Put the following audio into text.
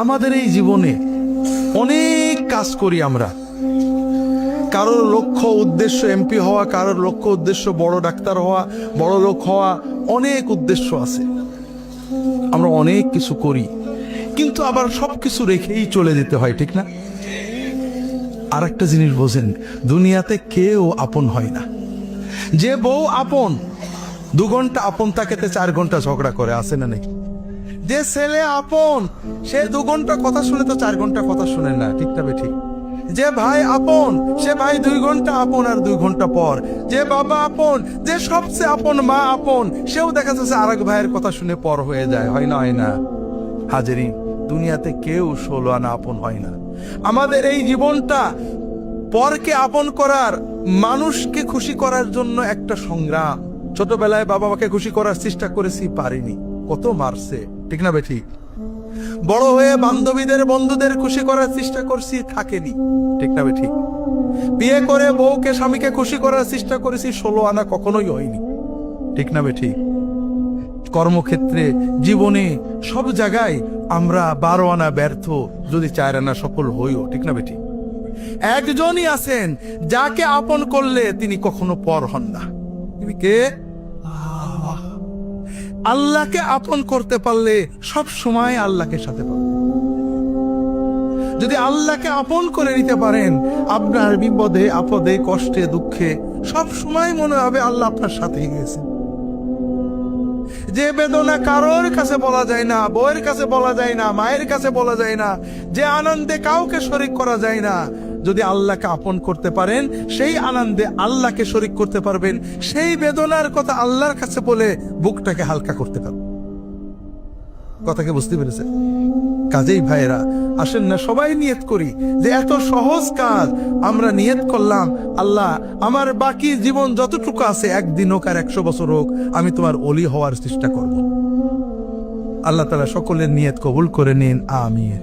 আমাদের এই জীবনে অনেক কাজ করি আমরা। কারোর লক্ষ্য উদ্দেশ্য এমপি হওয়া, কারোর লক্ষ্য উদ্দেশ্য বড় ডাক্তার হওয়া, বড় লোক হওয়া, অনেক উদ্দেশ্য আছে। আমরা অনেক কিছু করি, কিন্তু আবার সবকিছু রেখেই চলে যেতে হয়, ঠিক না? আর একটা জিনিস বোঝেন, দুনিয়াতে কেউ আপন হয় না। যে বউ আপন, 2 ঘন্টা আপন থাকেতে 4 ঘন্টা ঝগড়া করে, আছে না নাকি? যে ছেলে আপন, সে 2 ঘন্টা কথা শুনে তো 4 ঘন্টা কথা শুনে না, ঠিক না ঠিক? যে ভাই আপন, সে ভাই 2 ঘন্টা আপন আর 2 ঘন্টা পর। যে বাবা আপন, যে সবচেয়ে আপন মা আপন, সেও দেখা যাচ্ছে আরেক ভাইয়ের কথা শুনে পর হয়ে যায়, হয় না? হয় না হাজেরি? দুনিয়াতে কেউ 16 আনা আপন হয় না। আমাদের এই জীবনটা পরকে আপন করার, মানুষকে খুশি করার জন্য একটা সংগ্রাম। ছোটবেলায় বাবা মাকে খুশি করার চেষ্টা করেছি, পারিনি, কত মারছে, ঠিক না বেঠি? বড় হয়ে বান্ধবীদের বন্ধুদের খুশি করার চেষ্টা করছি, থাকেনি, ঠিক না বেঠি? বিয়ে করে বউকে স্বামীকে খুশি করার চেষ্টা করেছি, 16 আনা কখনোই হয়নি, ঠিক না বেঠি? কর্মক্ষেত্রে, জীবনে, সব জায়গায় আমরা 12 আনা ব্যর্থ, যদি 4 আনা সফল হইও, ঠিক না বেঠি? একজনই আছেন যাকে আপন করলে তিনি কখনো পর হন না। তিনি কে? আল্লাহকে আপন করতে পারলে সব সময় আল্লাহকে সাথে পাবেন। যদি আল্লাহকে আপন করে নিতে পারেন, আপনার বিপদে আপদে কষ্টে দুঃখে সব সময় মনে হবে আল্লাহ আপনার সাথে গেছে। যে বেদনা কারোর কাছে বলা যায় না, বউয়ের কাছে বলা যায় না, মায়ের কাছে বলা যায় না, যে আনন্দে কাউকে শরীক করা যায় না, যদি আল্লাহকে আপন করতে পারেন, সেই আনন্দে আল্লাহকে শরীক করতে পারবেন, সেই বেদনার কথা আল্লাহর কাছে বলে বুকটাকে হালকা করতে পারবেন। কথাকে বুঝতে পেরেছেন? কাজেই ভাইয়েরা, আসেন না সবাই নিয়ত করি যে এত সহজ কাজ আমরা নিয়ত করলাম, আল্লাহ আমার বাকি জীবন যতটুকু আছে, 1 দিন হোক আর 100 বছর হোক, আমি তোমার ওলি হওয়ার চেষ্টা করব। আল্লাহ তাআলা সকলের নিয়ত কবুল করে নিন, আমিন।